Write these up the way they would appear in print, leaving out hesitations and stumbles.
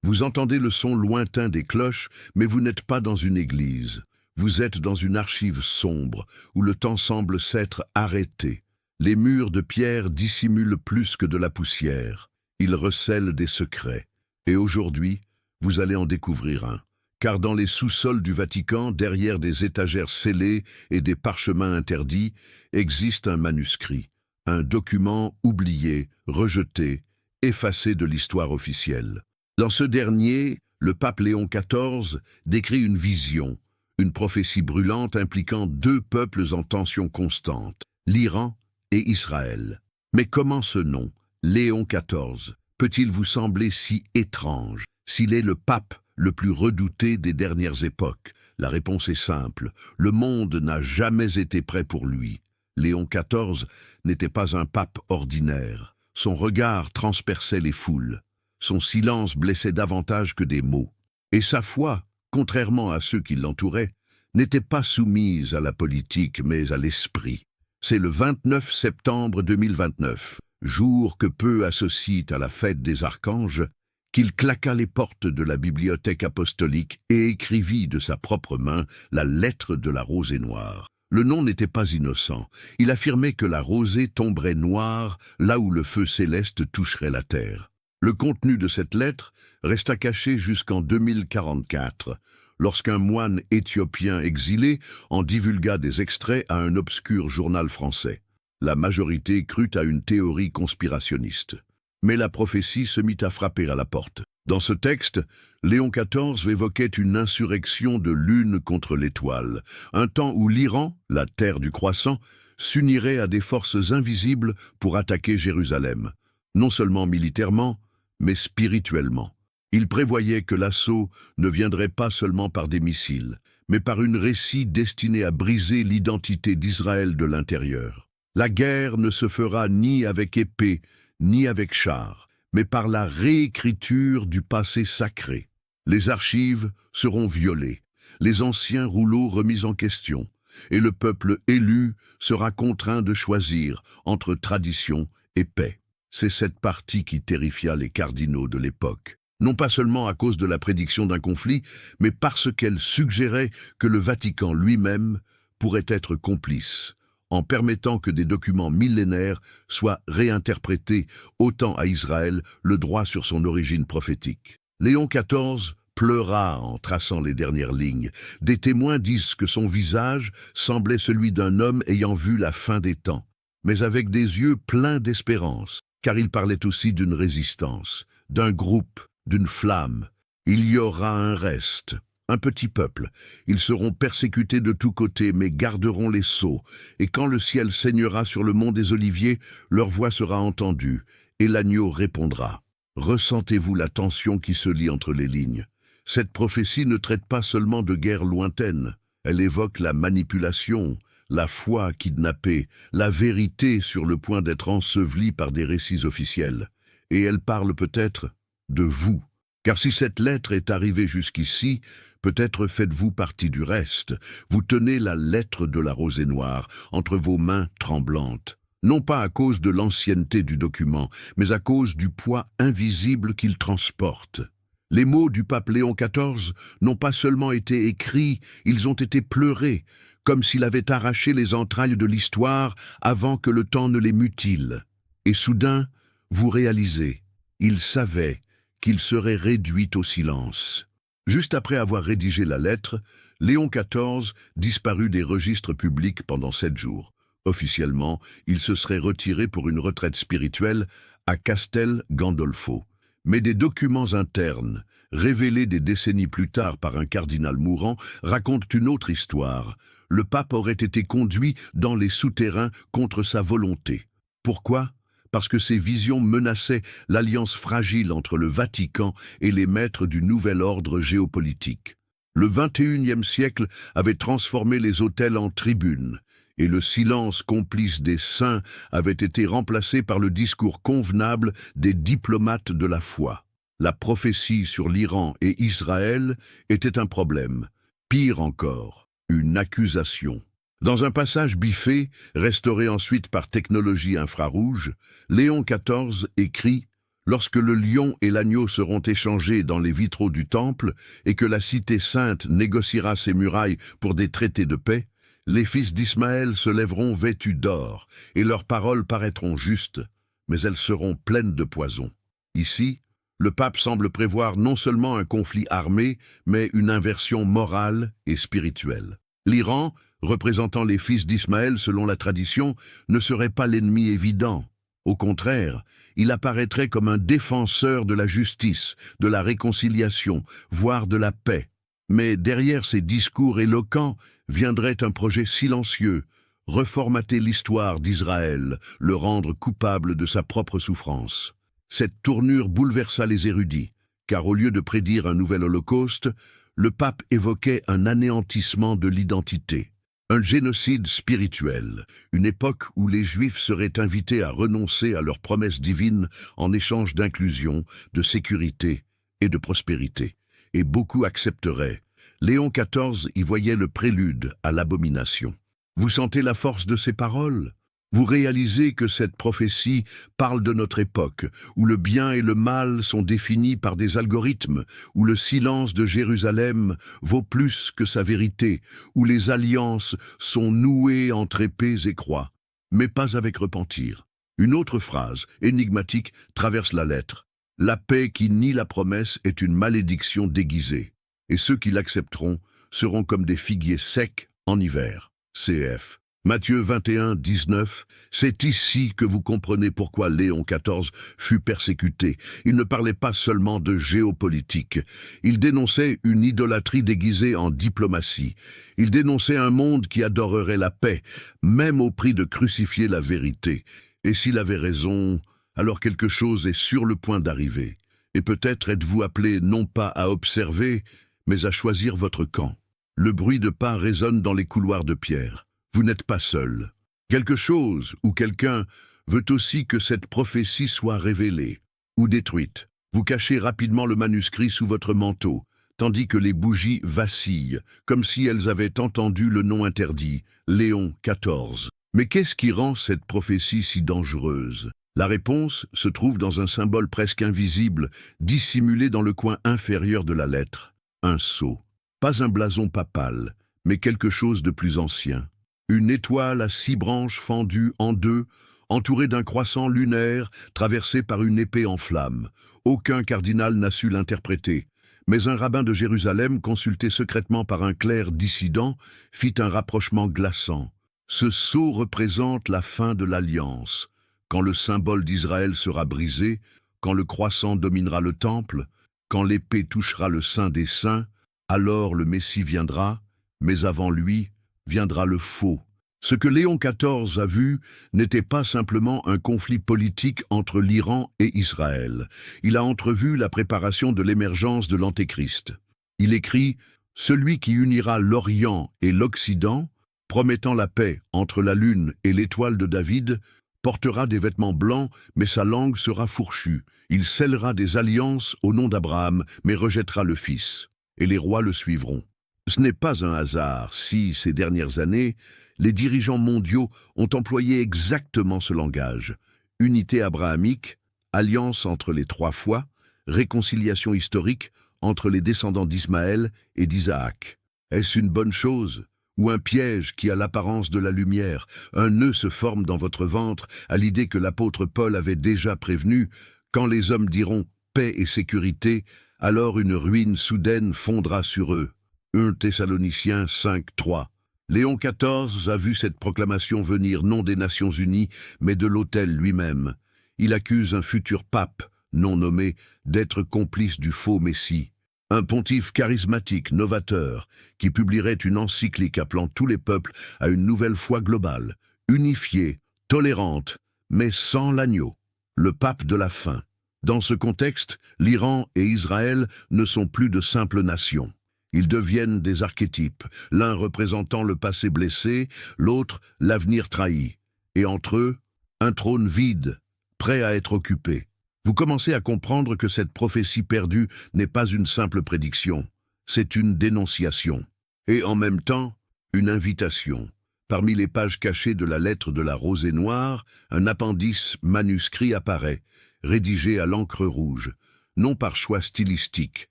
Vous entendez le son lointain des cloches, mais vous n'êtes pas dans une église. Vous êtes dans une archive sombre, où le temps semble s'être arrêté. Les murs de pierre dissimulent plus que de la poussière. Ils recèlent des secrets. Et aujourd'hui, vous allez en découvrir un. Car dans les sous-sols du Vatican, derrière des étagères scellées et des parchemins interdits, existe un manuscrit, un document oublié, rejeté, effacé de l'histoire officielle. Dans ce dernier, le pape Léon XIV décrit une vision, une prophétie brûlante impliquant deux peuples en tension constante, l'Iran et Israël. Mais comment ce nom, Léon XIV, peut-il vous sembler si étrange, s'il est le pape le plus redouté des dernières époques? La réponse est simple, le monde n'a jamais été prêt pour lui. Léon XIV n'était pas un pape ordinaire. Son regard transperçait les foules. Son silence blessait davantage que des mots. Et sa foi, contrairement à ceux qui l'entouraient, n'était pas soumise à la politique mais à l'esprit. C'est le 29 septembre 2029, jour que peu associent à la fête des archanges, qu'il claqua les portes de la bibliothèque apostolique et écrivit de sa propre main la lettre de la rosée noire. Le nom n'était pas innocent. Il affirmait que la rosée tomberait noire là où le feu céleste toucherait la terre. Le contenu de cette lettre resta caché jusqu'en 2044, lorsqu'un moine éthiopien exilé en divulgua des extraits à un obscur journal français. La majorité crut à une théorie conspirationniste. Mais la prophétie se mit à frapper à la porte. Dans ce texte, Léon XIV évoquait une insurrection de lune contre l'étoile, un temps où l'Iran, la terre du croissant, s'unirait à des forces invisibles pour attaquer Jérusalem, non seulement militairement, mais spirituellement. Il prévoyait que l'assaut ne viendrait pas seulement par des missiles, mais par une récit destinée à briser l'identité d'Israël de l'intérieur. La guerre ne se fera ni avec épée, ni avec chars, mais par la réécriture du passé sacré. Les archives seront violées, les anciens rouleaux remis en question, et le peuple élu sera contraint de choisir entre tradition et paix. C'est cette partie qui terrifia les cardinaux de l'époque, non pas seulement à cause de la prédiction d'un conflit, mais parce qu'elle suggérait que le Vatican lui-même pourrait être complice, en permettant que des documents millénaires soient réinterprétés, ôtant à Israël le droit sur son origine prophétique. Léon XIV pleura en traçant les dernières lignes. Des témoins disent que son visage semblait celui d'un homme ayant vu la fin des temps, mais avec des yeux pleins d'espérance, car il parlait aussi d'une résistance, d'un groupe, d'une flamme. Il y aura un reste. Un petit peuple, ils seront persécutés de tous côtés, mais garderont les sceaux, et quand le ciel saignera sur le mont des Oliviers, leur voix sera entendue, et l'agneau répondra. Ressentez-vous la tension qui se lie entre les lignes? Cette prophétie ne traite pas seulement de guerre lointaine, elle évoque la manipulation, la foi kidnappée, la vérité sur le point d'être ensevelie par des récits officiels. Et elle parle peut-être de vous. Car si cette lettre est arrivée jusqu'ici, peut-être faites-vous partie du reste. Vous tenez la lettre de la rosée noire entre vos mains tremblantes, non pas à cause de l'ancienneté du document, mais à cause du poids invisible qu'il transporte. Les mots du pape Léon XIV n'ont pas seulement été écrits, ils ont été pleurés, comme s'il avait arraché les entrailles de l'histoire avant que le temps ne les mutile. Et soudain, vous réalisez, il savait qu'il serait réduit au silence. Juste après avoir rédigé la lettre, Léon XIV disparut des registres publics pendant 7 jours. Officiellement, il se serait retiré pour une retraite spirituelle à Castel Gandolfo. Mais des documents internes, révélés des décennies plus tard par un cardinal mourant, racontent une autre histoire. Le pape aurait été conduit dans les souterrains contre sa volonté. Pourquoi ? Parce que ces visions menaçaient l'alliance fragile entre le Vatican et les maîtres du nouvel ordre géopolitique. Le XXIe siècle avait transformé les autels en tribunes, et le silence complice des saints avait été remplacé par le discours convenable des diplomates de la foi. La prophétie sur l'Iran et Israël était un problème. Pire encore, une accusation. Dans un passage biffé, restauré ensuite par technologie infrarouge, Léon XIV écrit « Lorsque le lion et l'agneau seront échangés dans les vitraux du temple et que la cité sainte négociera ses murailles pour des traités de paix, les fils d'Ismaël se lèveront vêtus d'or, et leurs paroles paraîtront justes, mais elles seront pleines de poison. Ici, le pape semble prévoir non seulement un conflit armé, mais une inversion morale et spirituelle. L'Iran, représentant les fils d'Ismaël selon la tradition, ne serait pas l'ennemi évident. Au contraire, il apparaîtrait comme un défenseur de la justice, de la réconciliation, voire de la paix. Mais derrière ces discours éloquents viendrait un projet silencieux, reformater l'histoire d'Israël, le rendre coupable de sa propre souffrance. Cette tournure bouleversa les érudits, car au lieu de prédire un nouvel holocauste, le pape évoquait un anéantissement de l'identité. Un génocide spirituel, une époque où les Juifs seraient invités à renoncer à leurs promesses divines en échange d'inclusion, de sécurité et de prospérité. Et beaucoup accepteraient. Léon XIV y voyait le prélude à l'abomination. Vous sentez la force de ces paroles ? Vous réalisez que cette prophétie parle de notre époque, où le bien et le mal sont définis par des algorithmes, où le silence de Jérusalem vaut plus que sa vérité, où les alliances sont nouées entre épées et croix, mais pas avec repentir. Une autre phrase, énigmatique, traverse la lettre. La paix qui nie la promesse est une malédiction déguisée, et ceux qui l'accepteront seront comme des figuiers secs en hiver. CF. Matthieu 21, 19, c'est ici que vous comprenez pourquoi Léon XIV fut persécuté. Il ne parlait pas seulement de géopolitique. Il dénonçait une idolâtrie déguisée en diplomatie. Il dénonçait un monde qui adorerait la paix, même au prix de crucifier la vérité. Et s'il avait raison, alors quelque chose est sur le point d'arriver. Et peut-être êtes-vous appelé non pas à observer, mais à choisir votre camp. Le bruit de pas résonne dans les couloirs de pierre. Vous n'êtes pas seul. Quelque chose ou quelqu'un veut aussi que cette prophétie soit révélée ou détruite. Vous cachez rapidement le manuscrit sous votre manteau, tandis que les bougies vacillent, comme si elles avaient entendu le nom interdit, Léon XIV. Mais qu'est-ce qui rend cette prophétie si dangereuse ? La réponse se trouve dans un symbole presque invisible, dissimulé dans le coin inférieur de la lettre. Un sceau. Pas un blason papal, mais quelque chose de plus ancien. Une étoile à 6 branches fendues en deux, entourée d'un croissant lunaire traversé par une épée en flammes. Aucun cardinal n'a su l'interpréter, mais un rabbin de Jérusalem, consulté secrètement par un clerc dissident, fit un rapprochement glaçant. Ce sceau représente la fin de l'alliance. Quand le symbole d'Israël sera brisé, quand le croissant dominera le temple, quand l'épée touchera le Saint des Saints, alors le Messie viendra, mais avant lui, viendra le faux. Ce que Léon XIV a vu n'était pas simplement un conflit politique entre l'Iran et Israël. Il a entrevu la préparation de l'émergence de l'Antéchrist. Il écrit « Celui qui unira l'Orient et l'Occident, promettant la paix entre la lune et l'étoile de David, portera des vêtements blancs, mais sa langue sera fourchue. Il scellera des alliances au nom d'Abraham, mais rejettera le Fils. Et les rois le suivront. » Ce n'est pas un hasard si, ces dernières années, les dirigeants mondiaux ont employé exactement ce langage. Unité abrahamique, alliance entre les 3 fois, réconciliation historique entre les descendants d'Ismaël et d'Isaac. Est-ce une bonne chose ou un piège qui a l'apparence de la lumière? Un nœud se forme dans votre ventre à l'idée que l'apôtre Paul avait déjà prévenu. Quand les hommes diront paix et sécurité, alors une ruine soudaine fondra sur eux. 1 Thessaloniciens 5, 3. Léon XIV a vu cette proclamation venir non des Nations Unies, mais de l'autel lui-même. Il accuse un futur pape, non nommé, d'être complice du faux Messie. Un pontife charismatique, novateur, qui publierait une encyclique appelant tous les peuples à une nouvelle foi globale, unifiée, tolérante, mais sans l'agneau, le pape de la fin. Dans ce contexte, l'Iran et Israël ne sont plus de simples nations. Ils deviennent des archétypes, l'un représentant le passé blessé, l'autre l'avenir trahi. Et entre eux, un trône vide, prêt à être occupé. Vous commencez à comprendre que cette prophétie perdue n'est pas une simple prédiction, c'est une dénonciation. Et en même temps, une invitation. Parmi les pages cachées de la lettre de la rosée noire, un appendice manuscrit apparaît. rédigé à l'encre rouge, non par choix stylistique,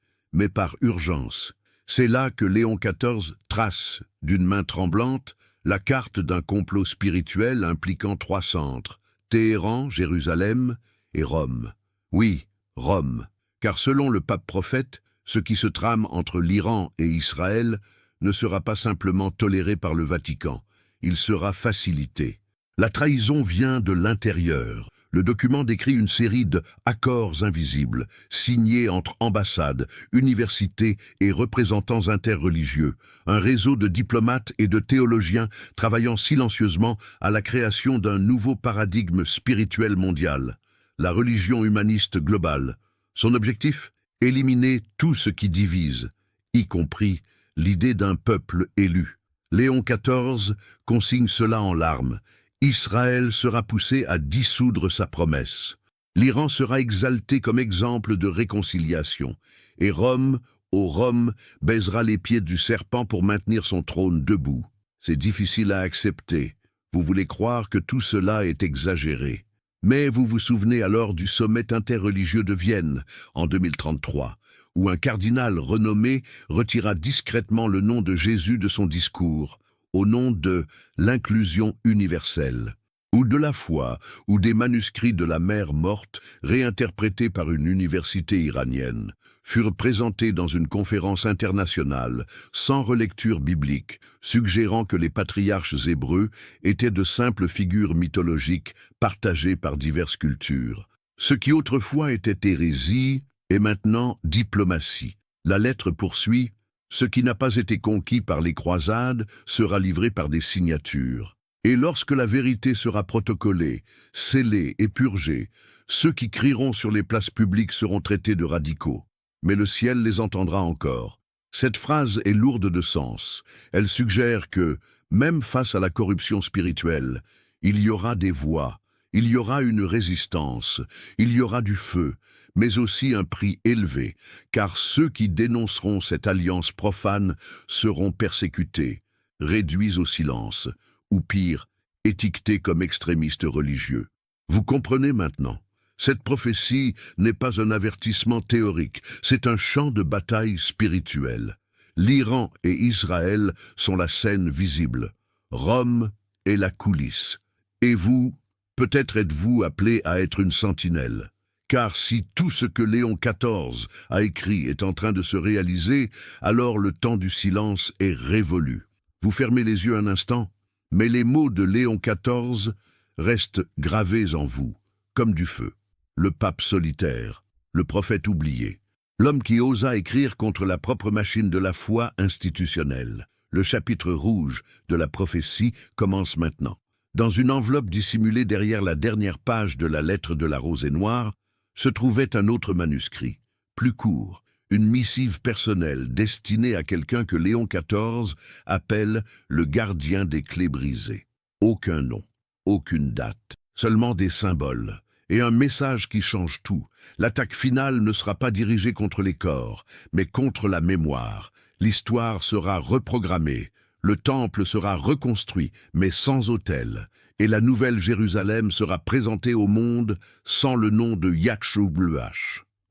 mais par urgence. C'est là que Léon XIV trace, d'une main tremblante, la carte d'un complot spirituel impliquant 3 centres, Téhéran, Jérusalem et Rome. Oui, Rome, car selon le pape prophète, ce qui se trame entre l'Iran et Israël ne sera pas simplement toléré par le Vatican, il sera facilité. La trahison vient de l'intérieur. Le document décrit une série d'accords invisibles, signés entre ambassades, universités et représentants interreligieux, un réseau de diplomates et de théologiens travaillant silencieusement à la création d'un nouveau paradigme spirituel mondial, la religion humaniste globale. Son objectif ? Éliminer tout ce qui divise, y compris l'idée d'un peuple élu. Léon XIV consigne cela en larmes. Israël sera poussé à dissoudre sa promesse. L'Iran sera exalté comme exemple de réconciliation. Et Rome, Rome, baisera les pieds du serpent pour maintenir son trône debout. C'est difficile à accepter. Vous voulez croire que tout cela est exagéré. Mais vous vous souvenez alors du sommet interreligieux de Vienne, en 2033, où un cardinal renommé retira discrètement le nom de Jésus de son discours, au nom de l'inclusion universelle, ou de la foi, ou des manuscrits de la mer morte, réinterprétés par une université iranienne, furent présentés dans une conférence internationale, sans relecture biblique, suggérant que les patriarches hébreux étaient de simples figures mythologiques partagées par diverses cultures. Ce qui autrefois était hérésie est maintenant diplomatie. La lettre poursuit: ce qui n'a pas été conquis par les croisades sera livré par des signatures. Et lorsque la vérité sera protocolée, scellée et purgée, ceux qui crieront sur les places publiques seront traités de radicaux. Mais le ciel les entendra encore. Cette phrase est lourde de sens. Elle suggère que, même face à la corruption spirituelle, il y aura des voix, il y aura une résistance, il y aura du feu, mais aussi un prix élevé, car ceux qui dénonceront cette alliance profane seront persécutés, réduits au silence, ou pire, étiquetés comme extrémistes religieux. Vous comprenez maintenant? Cette prophétie n'est pas un avertissement théorique, c'est un champ de bataille spirituel. L'Iran et Israël sont la scène visible, Rome est la coulisse. Et vous, peut-être êtes-vous appelé à être une sentinelle. Car si tout ce que Léon XIV a écrit est en train de se réaliser, alors le temps du silence est révolu. Vous fermez les yeux un instant, mais les mots de Léon XIV restent gravés en vous, comme du feu. Le pape solitaire, le prophète oublié, l'homme qui osa écrire contre la propre machine de la foi institutionnelle. Le chapitre rouge de la prophétie commence maintenant. Dans une enveloppe dissimulée derrière la dernière page de la lettre de la rosée noire, se trouvait un autre manuscrit, plus court, une missive personnelle destinée à quelqu'un que Léon XIV appelle le gardien des clés brisées. Aucun nom, aucune date, seulement des symboles. Et un message qui change tout. L'attaque finale ne sera pas dirigée contre les corps, mais contre la mémoire. L'histoire sera reprogrammée, le temple sera reconstruit, mais sans autel, et la nouvelle Jérusalem sera présentée au monde sans le nom de Yahshua.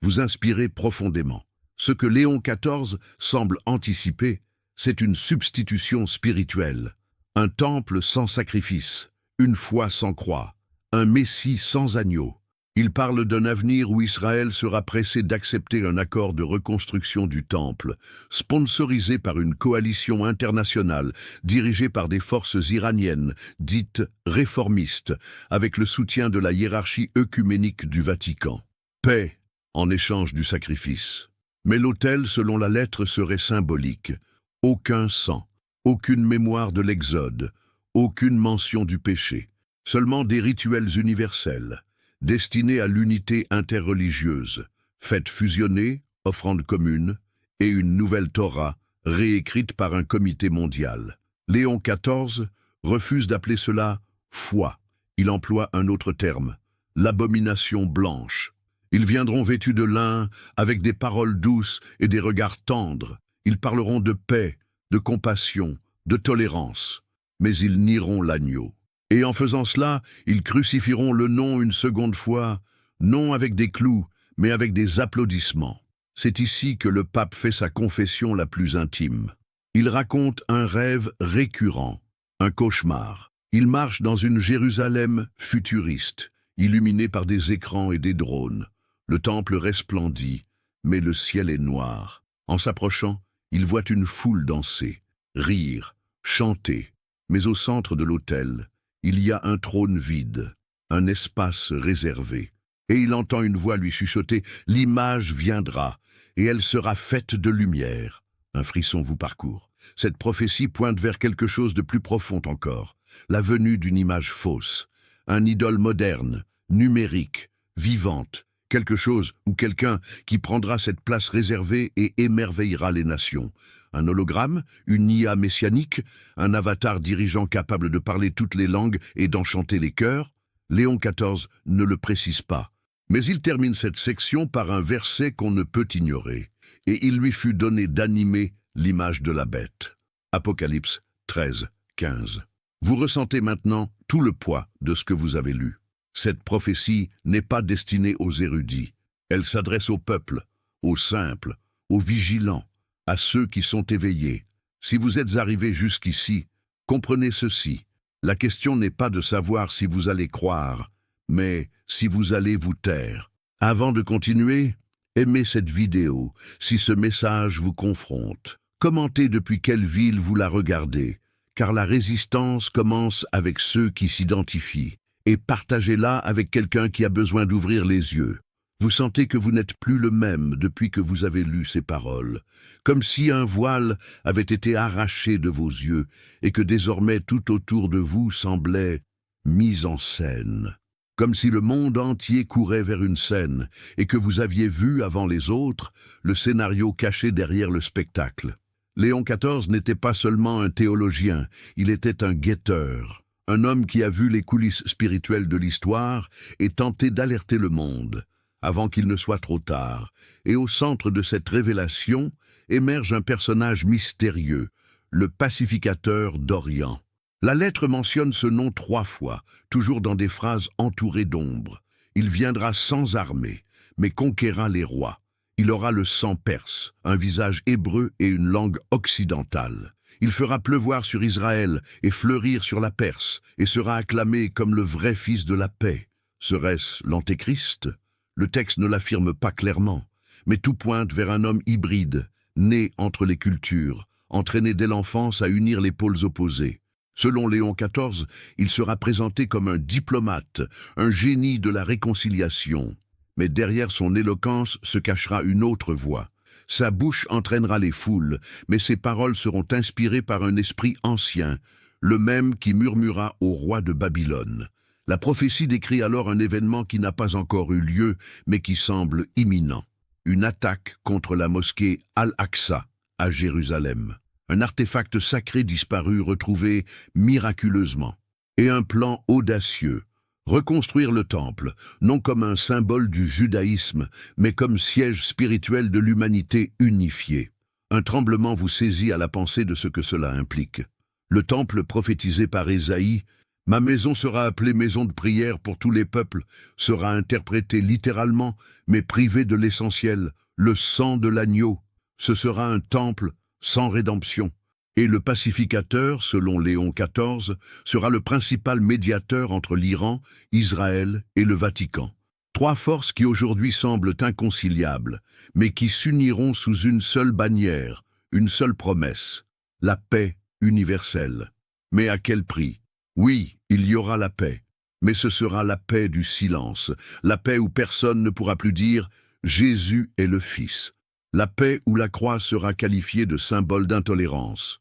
Vous inspirez profondément. Ce que Léon XIV semble anticiper, c'est une substitution spirituelle. Un temple sans sacrifice, une foi sans croix, un Messie sans agneau. Il parle d'un avenir où Israël sera pressé d'accepter un accord de reconstruction du temple, sponsorisé par une coalition internationale dirigée par des forces iraniennes, dites réformistes, avec le soutien de la hiérarchie œcuménique du Vatican. Paix en échange du sacrifice. Mais l'autel, selon la lettre, serait symbolique. Aucun sang, aucune mémoire de l'Exode, aucune mention du péché. Seulement des rituels universels, destinés à l'unité interreligieuse, fêtes fusionnées, offrandes communes, et une nouvelle Torah, réécrite par un comité mondial. Léon XIV refuse d'appeler cela « foi ». Il emploie un autre terme, l'abomination blanche. Ils viendront vêtus de lin, avec des paroles douces et des regards tendres. Ils parleront de paix, de compassion, de tolérance. Mais ils nieront l'agneau. Et en faisant cela, ils crucifieront le nom une seconde fois non avec des clous, mais avec des applaudissements. C'est ici que le pape fait sa confession la plus intime. Il raconte un rêve récurrent, un cauchemar. Il marche dans une Jérusalem futuriste, illuminée par des écrans et des drones. Le temple resplendit, mais le ciel est noir. En s'approchant, il voit une foule danser, rire, chanter. Mais au centre de l'autel, il y a un trône vide, un espace réservé. Et il entend une voix lui chuchoter « L'image viendra, et elle sera faite de lumière ». Un frisson vous parcourt. Cette prophétie pointe vers quelque chose de plus profond encore, la venue d'une image fausse, un idole moderne, numérique, vivante, quelque chose ou quelqu'un qui prendra cette place réservée et émerveillera les nations. Un hologramme, une IA messianique, un avatar dirigeant capable de parler toutes les langues et d'enchanter les cœurs. Léon XIV ne le précise pas. Mais il termine cette section par un verset qu'on ne peut ignorer. Et il lui fut donné d'animer l'image de la bête. Apocalypse 13, 15. Vous ressentez maintenant tout le poids de ce que vous avez lu. Cette prophétie n'est pas destinée aux érudits. Elle s'adresse au peuple, aux simples, aux vigilants, à ceux qui sont éveillés. Si vous êtes arrivés jusqu'ici, comprenez ceci. La question n'est pas de savoir si vous allez croire, mais si vous allez vous taire. Avant de continuer, aimez cette vidéo si ce message vous confronte. Commentez depuis quelle ville vous la regardez, car la résistance commence avec ceux qui s'identifient. Et partagez-la avec quelqu'un qui a besoin d'ouvrir les yeux. Vous sentez que vous n'êtes plus le même depuis que vous avez lu ces paroles, comme si un voile avait été arraché de vos yeux et que désormais tout autour de vous semblait mis en scène. Comme si le monde entier courait vers une scène et que vous aviez vu avant les autres le scénario caché derrière le spectacle. Léon XIV n'était pas seulement un théologien, il était un guetteur, un homme qui a vu les coulisses spirituelles de l'histoire et tenté d'alerter le monde, avant qu'il ne soit trop tard. Et au centre de cette révélation émerge un personnage mystérieux, le pacificateur d'Orient. La lettre mentionne ce nom 3 fois, toujours dans des phrases entourées d'ombre. Il viendra sans armée, mais conquérera les rois. Il aura le sang perse, un visage hébreu et une langue occidentale. Il fera pleuvoir sur Israël et fleurir sur la Perse, et sera acclamé comme le vrai fils de la paix. Serait-ce l'Antéchrist? Le texte ne l'affirme pas clairement, mais tout pointe vers un homme hybride, né entre les cultures, entraîné dès l'enfance à unir les pôles opposés. Selon Léon XIV, il sera présenté comme un diplomate, un génie de la réconciliation. Mais derrière son éloquence se cachera une autre voix. Sa bouche entraînera les foules, mais ses paroles seront inspirées par un esprit ancien, le même qui murmura au roi de Babylone. La prophétie décrit alors un événement qui n'a pas encore eu lieu, mais qui semble imminent. Une attaque contre la mosquée Al-Aqsa, à Jérusalem. Un artefact sacré disparu retrouvé miraculeusement. Et un plan audacieux. Reconstruire le temple, non comme un symbole du judaïsme, mais comme siège spirituel de l'humanité unifiée. Un tremblement vous saisit à la pensée de ce que cela implique. Le temple prophétisé par Ésaïe, « Ma maison sera appelée maison de prière pour tous les peuples », sera interprété littéralement, mais privé de l'essentiel, le sang de l'agneau. Ce sera un temple sans rédemption. Et le pacificateur, selon Léon XIV, sera le principal médiateur entre l'Iran, Israël et le Vatican. 3 forces qui aujourd'hui semblent inconciliables, mais qui s'uniront sous une seule bannière, une seule promesse, la paix universelle. Mais à quel prix? Oui, il y aura la paix, mais ce sera la paix du silence, la paix où personne ne pourra plus dire « Jésus est le Fils ». La paix où la croix sera qualifiée de symbole d'intolérance.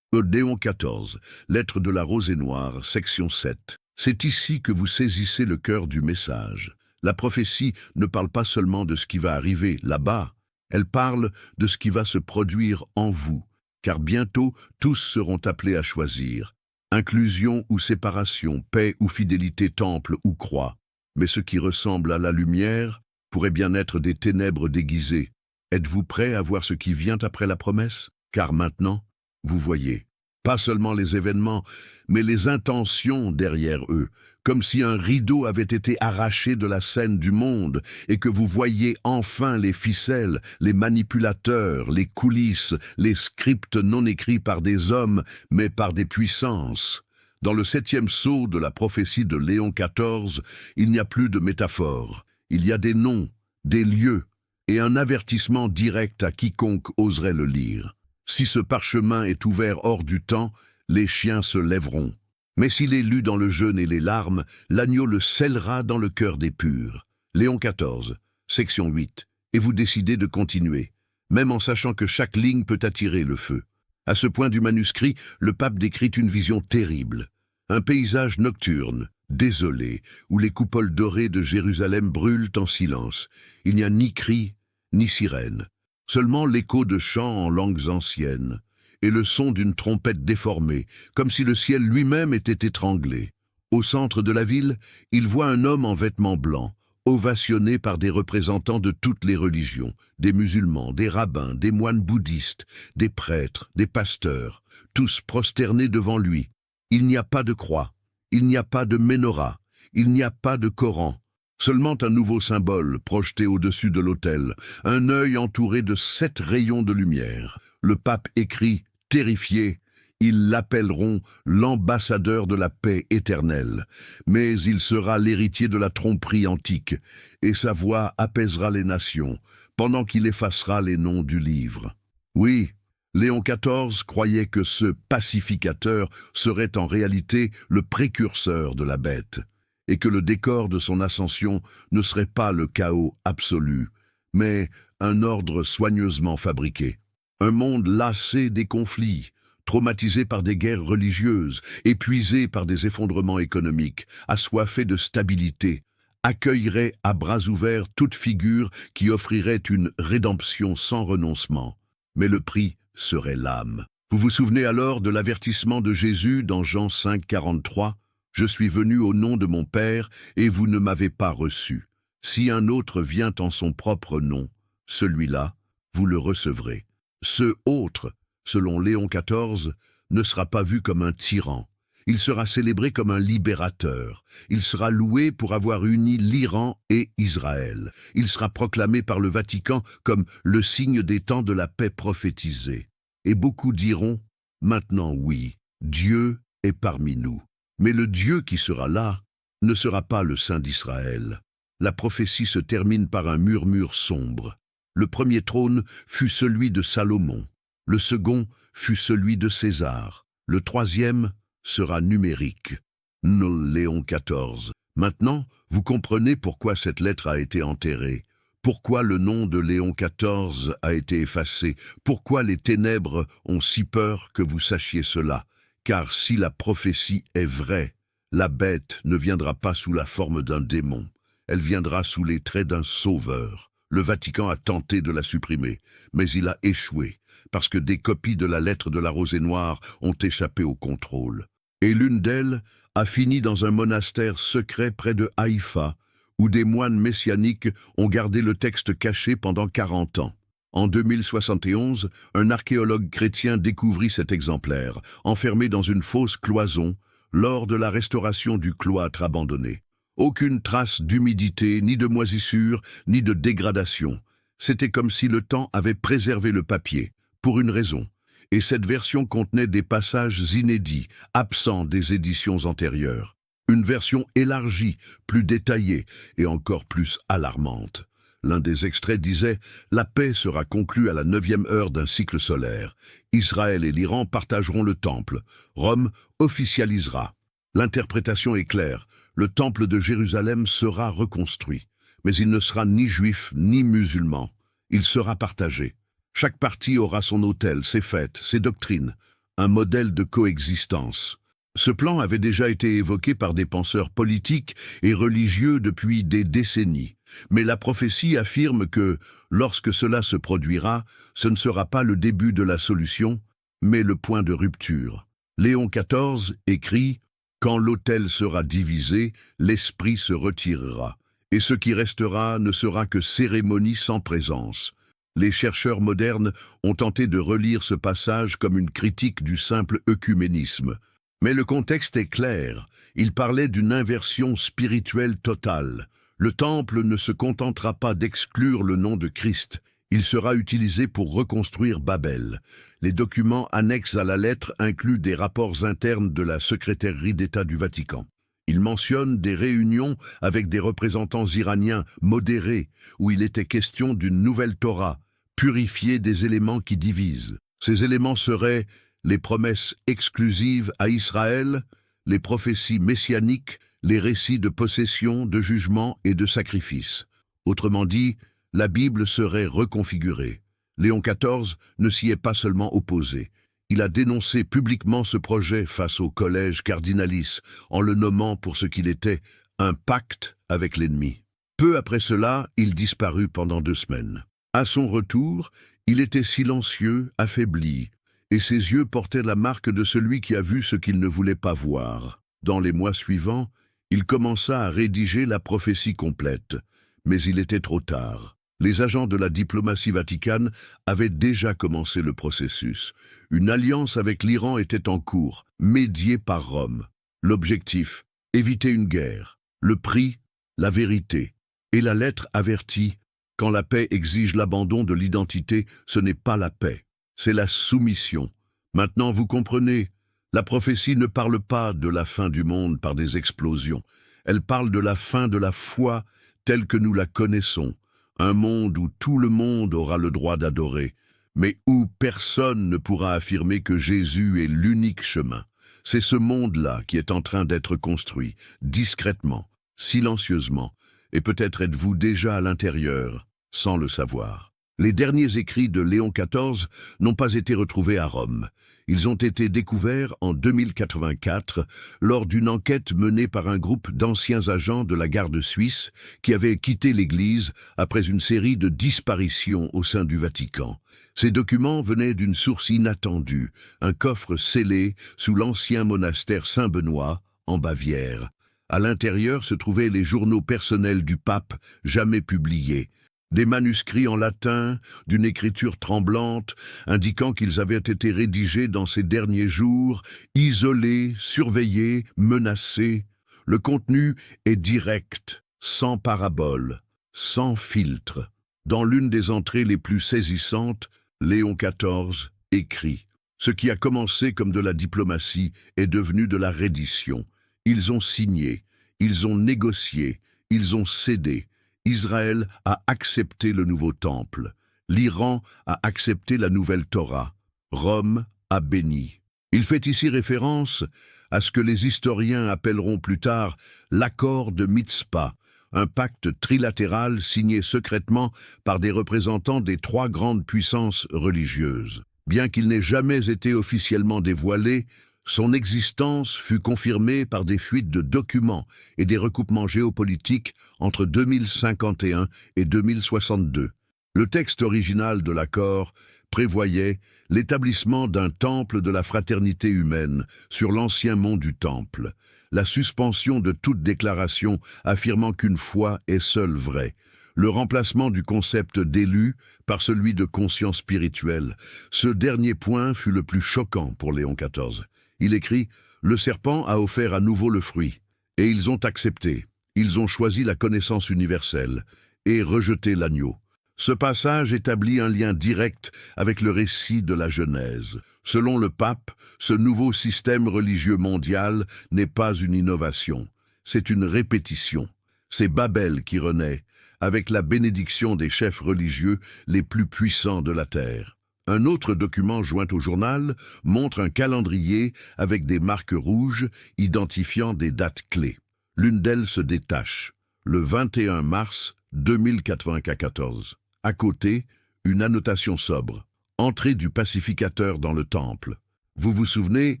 Léon XIV, lettre de la Rosée Noire, section 7. C'est ici que vous saisissez le cœur du message. La prophétie ne parle pas seulement de ce qui va arriver là-bas, elle parle de ce qui va se produire en vous, car bientôt tous seront appelés à choisir. Inclusion ou séparation, paix ou fidélité, temple ou croix. Mais ce qui ressemble à la lumière pourrait bien être des ténèbres déguisées. Êtes-vous prêt à voir ce qui vient après la promesse? Car maintenant, vous voyez, Pas seulement les événements, mais les intentions derrière eux, comme si un rideau avait été arraché de la scène du monde et que vous voyiez enfin les ficelles, les manipulateurs, les coulisses, les scripts non écrits par des hommes, mais par des puissances. Dans le 7e sceau de la prophétie de Léon XIV, il n'y a plus de métaphores. Il y a des noms, des lieux et un avertissement direct à quiconque oserait le lire. Si ce parchemin est ouvert hors du temps, les chiens se lèveront. Mais s'il est lu dans le jeûne et les larmes, l'agneau le scellera dans le cœur des purs. Léon XIV, section 8. Et vous décidez de continuer, même en sachant que chaque ligne peut attirer le feu. À ce point du manuscrit, le pape décrit une vision terrible. Un paysage nocturne, désolé, où les coupoles dorées de Jérusalem brûlent en silence. Il n'y a ni cris, ni sirènes. Seulement l'écho de chants en langues anciennes, et le son d'une trompette déformée, comme si le ciel lui-même était étranglé. Au centre de la ville, il voit un homme en vêtements blancs, ovationné par des représentants de toutes les religions, des musulmans, des rabbins, des moines bouddhistes, des prêtres, des pasteurs, tous prosternés devant lui. Il n'y a pas de croix, il n'y a pas de menorah, il n'y a pas de Coran. Seulement un nouveau symbole projeté au-dessus de l'autel, un œil entouré de 7 rayons de lumière. Le pape écrit, terrifié, ils l'appelleront l'ambassadeur de la paix éternelle. Mais il sera l'héritier de la tromperie antique, et sa voix apaisera les nations, pendant qu'il effacera les noms du livre. Oui, Léon XIV croyait que ce pacificateur serait en réalité le précurseur de la bête, et que le décor de son ascension ne serait pas le chaos absolu, mais un ordre soigneusement fabriqué. Un monde lassé des conflits, traumatisé par des guerres religieuses, épuisé par des effondrements économiques, assoiffé de stabilité, accueillerait à bras ouverts toute figure qui offrirait une rédemption sans renoncement. Mais le prix serait l'âme. Vous vous souvenez alors de l'avertissement de Jésus dans Jean 5, 43 ? « Je suis venu au nom de mon Père, et vous ne m'avez pas reçu. Si un autre vient en son propre nom, celui-là, vous le recevrez. » Ce autre, selon Léon XIV, ne sera pas vu comme un tyran. Il sera célébré comme un libérateur. Il sera loué pour avoir uni l'Iran et Israël. Il sera proclamé par le Vatican comme le signe des temps de la paix prophétisée. Et beaucoup diront, maintenant oui, Dieu est parmi nous. Mais le Dieu qui sera là ne sera pas le Saint d'Israël. La prophétie se termine par un murmure sombre. Le premier trône fut celui de Salomon. Le second fut celui de César. Le troisième sera numérique. Léon XIV. Maintenant, vous comprenez pourquoi cette lettre a été enterrée, pourquoi le nom de Léon XIV a été effacé, pourquoi les ténèbres ont si peur que vous sachiez cela. Car si la prophétie est vraie, la bête ne viendra pas sous la forme d'un démon, elle viendra sous les traits d'un sauveur. Le Vatican a tenté de la supprimer, mais il a échoué, parce que des copies de la lettre de la Rosée Noire ont échappé au contrôle. Et l'une d'elles a fini dans un monastère secret près de Haïfa, où des moines messianiques ont gardé le texte caché pendant 40 ans. En 2071, un archéologue chrétien découvrit cet exemplaire, enfermé dans une fausse cloison, lors de la restauration du cloître abandonné. Aucune trace d'humidité, ni de moisissure, ni de dégradation. C'était comme si le temps avait préservé le papier, pour une raison. Et cette version contenait des passages inédits, absents des éditions antérieures. Une version élargie, plus détaillée et encore plus alarmante. L'un des extraits disait « La paix sera conclue à la 9e heure d'un cycle solaire. Israël et l'Iran partageront le temple. Rome officialisera. » L'interprétation est claire. Le temple de Jérusalem sera reconstruit. Mais il ne sera ni juif ni musulman. Il sera partagé. Chaque partie aura son autel, ses fêtes, ses doctrines. Un modèle de coexistence. Ce plan avait déjà été évoqué par des penseurs politiques et religieux depuis des décennies. Mais la prophétie affirme que, lorsque cela se produira, ce ne sera pas le début de la solution, mais le point de rupture. Léon XIV écrit « Quand l'autel sera divisé, l'esprit se retirera, et ce qui restera ne sera que cérémonie sans présence. Les chercheurs modernes ont tenté de relire ce passage comme une critique du simple œcuménisme. Mais le contexte est clair, il parlait d'une inversion spirituelle totale. Le temple ne se contentera pas d'exclure le nom de Christ, il sera utilisé pour reconstruire Babel. Les documents annexes à la lettre incluent des rapports internes de la secrétairerie d'État du Vatican. Il mentionne des réunions avec des représentants iraniens modérés, où il était question d'une nouvelle Torah, purifiée des éléments qui divisent. Ces éléments seraient les promesses exclusives à Israël, les prophéties messianiques, les récits de possession, de jugement et de sacrifice. Autrement dit, la Bible serait reconfigurée. Léon XIV ne s'y est pas seulement opposé. Il a dénoncé publiquement ce projet face au collège cardinalis, en le nommant pour ce qu'il était, un pacte avec l'ennemi. Peu après cela, il disparut pendant 2 semaines. À son retour, il était silencieux, affaibli, et ses yeux portaient la marque de celui qui a vu ce qu'il ne voulait pas voir. Dans les mois suivants, il commença à rédiger la prophétie complète, mais il était trop tard. Les agents de la diplomatie vaticane avaient déjà commencé le processus. Une alliance avec l'Iran était en cours, médiée par Rome. L'objectif, éviter une guerre. Le prix, la vérité. Et la lettre avertit, quand la paix exige l'abandon de l'identité, ce n'est pas la paix, c'est la soumission. Maintenant vous comprenez, la prophétie ne parle pas de la fin du monde par des explosions. Elle parle de la fin de la foi telle que nous la connaissons. Un monde où tout le monde aura le droit d'adorer, mais où personne ne pourra affirmer que Jésus est l'unique chemin. C'est ce monde-là qui est en train d'être construit, discrètement, silencieusement, et peut-être êtes-vous déjà à l'intérieur, sans le savoir. Les derniers écrits de Léon XIV n'ont pas été retrouvés à Rome. Ils ont été découverts en 2084 lors d'une enquête menée par un groupe d'anciens agents de la garde suisse qui avaient quitté l'Église après une série de disparitions au sein du Vatican. Ces documents venaient d'une source inattendue, un coffre scellé sous l'ancien monastère Saint-Benoît, en Bavière. À l'intérieur se trouvaient les journaux personnels du pape, jamais publiés. Des manuscrits en latin, d'une écriture tremblante, indiquant qu'ils avaient été rédigés dans ces derniers jours, isolés, surveillés, menacés. Le contenu est direct, sans parabole, sans filtre. Dans l'une des entrées les plus saisissantes, Léon XIV écrit « Ce qui a commencé comme de la diplomatie est devenu de la reddition. Ils ont signé, ils ont négocié, ils ont cédé. Israël a accepté le nouveau temple. L'Iran a accepté la nouvelle Torah. Rome a béni. » Il fait ici référence à ce que les historiens appelleront plus tard l'accord de Mitzpah, un pacte trilatéral signé secrètement par des représentants des 3 grandes puissances religieuses. Bien qu'il n'ait jamais été officiellement dévoilé, son existence fut confirmée par des fuites de documents et des recoupements géopolitiques entre 2051 et 2062. Le texte original de l'accord prévoyait l'établissement d'un temple de la fraternité humaine sur l'ancien mont du Temple, la suspension de toute déclaration affirmant qu'une foi est seule vraie, le remplacement du concept d'élu par celui de conscience spirituelle. Ce dernier point fut le plus choquant pour Léon XIV. Il écrit « Le serpent a offert à nouveau le fruit, et ils ont accepté. Ils ont choisi la connaissance universelle et rejeté l'agneau. » Ce passage établit un lien direct avec le récit de la Genèse. Selon le pape, ce nouveau système religieux mondial n'est pas une innovation, c'est une répétition. C'est Babel qui renaît, avec la bénédiction des chefs religieux les plus puissants de la terre. Un autre document joint au journal montre un calendrier avec des marques rouges identifiant des dates clés. L'une d'elles se détache, le 21 mars 2094. À côté, une annotation sobre, entrée du pacificateur dans le temple. Vous vous souvenez,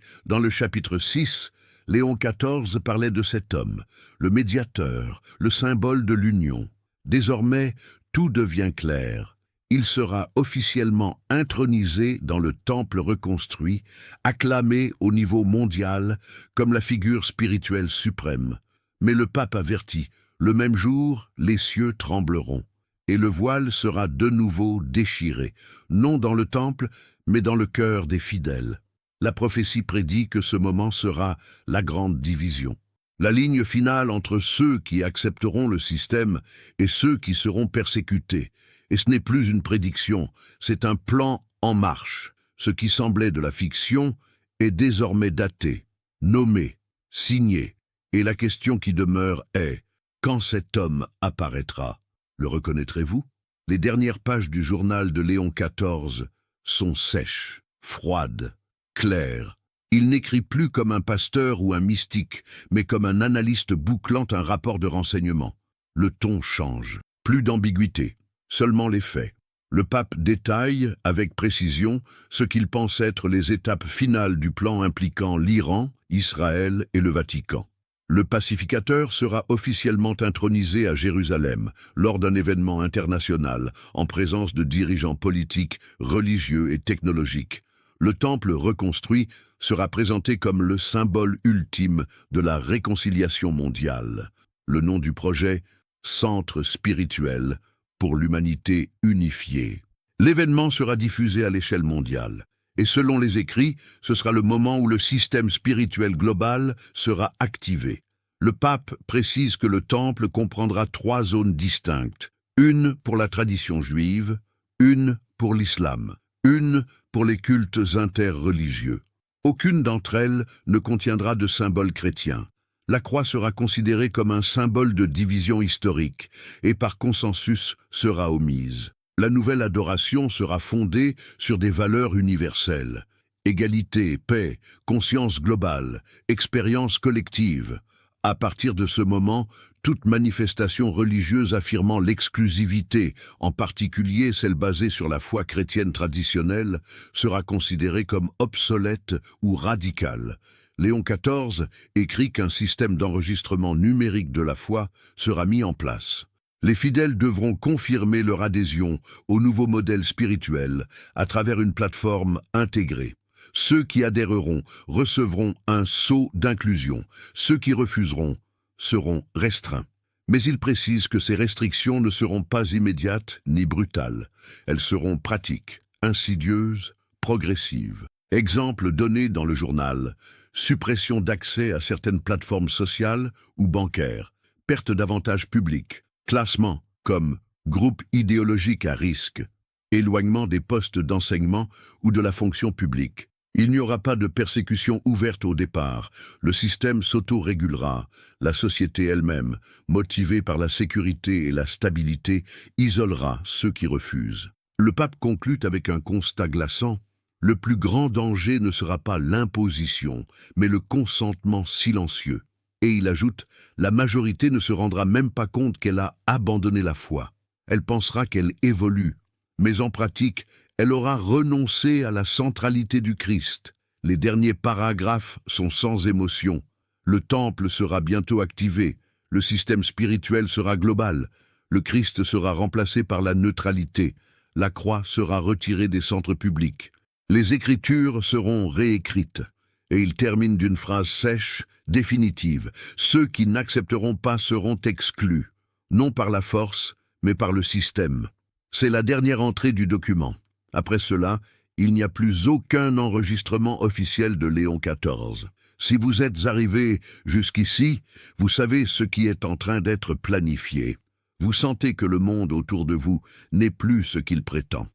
dans le chapitre 6, Léon XIV parlait de cet homme, le médiateur, le symbole de l'union. Désormais, tout devient clair. Il sera officiellement intronisé dans le temple reconstruit, acclamé au niveau mondial comme la figure spirituelle suprême. Mais le pape avertit, le même jour, les cieux trembleront. et le voile sera de nouveau déchiré, non dans le temple, mais dans le cœur des fidèles. La prophétie prédit que ce moment sera la grande division. La ligne finale entre ceux qui accepteront le système et ceux qui seront persécutés. Et ce n'est plus une prédiction, c'est un plan en marche. Ce qui semblait de la fiction est désormais daté, nommé, signé. Et la question qui demeure est, quand cet homme apparaîtra? Le reconnaîtrez-vous? Les dernières pages du journal de Léon XIV sont sèches, froides, claires. Il n'écrit plus comme un pasteur ou un mystique, mais comme un analyste bouclant un rapport de renseignement. Le ton change. Plus d'ambiguïté, seulement les faits. Le pape détaille, avec précision, ce qu'il pense être les étapes finales du plan impliquant l'Iran, Israël et le Vatican. Le pacificateur sera officiellement intronisé à Jérusalem, lors d'un événement international, en présence de dirigeants politiques, religieux et technologiques. Le temple reconstruit sera présenté comme le symbole ultime de la réconciliation mondiale. Le nom du projet, Centre spirituel pour l'humanité unifiée. L'événement sera diffusé à l'échelle mondiale. Et selon les écrits, ce sera le moment où le système spirituel global sera activé. Le pape précise que le temple comprendra 3 zones distinctes. Une pour la tradition juive, une pour l'islam, une pour les cultes interreligieux. Aucune d'entre elles ne contiendra de symbole chrétien. La croix sera considérée comme un symbole de division historique et par consensus sera omise. La nouvelle adoration sera fondée sur des valeurs universelles. Égalité, paix, conscience globale, expérience collective. À partir de ce moment, toute manifestation religieuse affirmant l'exclusivité, en particulier celle basée sur la foi chrétienne traditionnelle, sera considérée comme obsolète ou radicale. Léon XIV écrit qu'un système d'enregistrement numérique de la foi sera mis en place. Les fidèles devront confirmer leur adhésion au nouveau modèle spirituel à travers une plateforme intégrée. Ceux qui adhéreront recevront un sceau d'inclusion. Ceux qui refuseront seront restreints. Mais il précise que ces restrictions ne seront pas immédiates ni brutales. Elles seront pratiques, insidieuses, progressives. Exemple donné dans le journal, suppression d'accès à certaines plateformes sociales ou bancaires, perte d'avantages publics, classement comme groupe idéologique à risque, éloignement des postes d'enseignement ou de la fonction publique. Il n'y aura pas de persécution ouverte au départ. Le système s'auto-régulera. La société elle-même, motivée par la sécurité et la stabilité, isolera ceux qui refusent. Le pape conclut avec un constat glaçant. Le plus grand danger ne sera pas l'imposition, mais le consentement silencieux. Et il ajoute, la majorité ne se rendra même pas compte qu'elle a abandonné la foi. Elle pensera qu'elle évolue. Mais en pratique, elle aura renoncé à la centralité du Christ. Les derniers paragraphes sont sans émotion. Le temple sera bientôt activé. Le système spirituel sera global. Le Christ sera remplacé par la neutralité. La croix sera retirée des centres publics. Les Écritures seront réécrites. Et il termine d'une phrase sèche, définitive. Ceux qui n'accepteront pas seront exclus, non par la force, mais par le système. C'est la dernière entrée du document. Après cela, il n'y a plus aucun enregistrement officiel de Léon XIV. Si vous êtes arrivé jusqu'ici, vous savez ce qui est en train d'être planifié. Vous sentez que le monde autour de vous n'est plus ce qu'il prétend.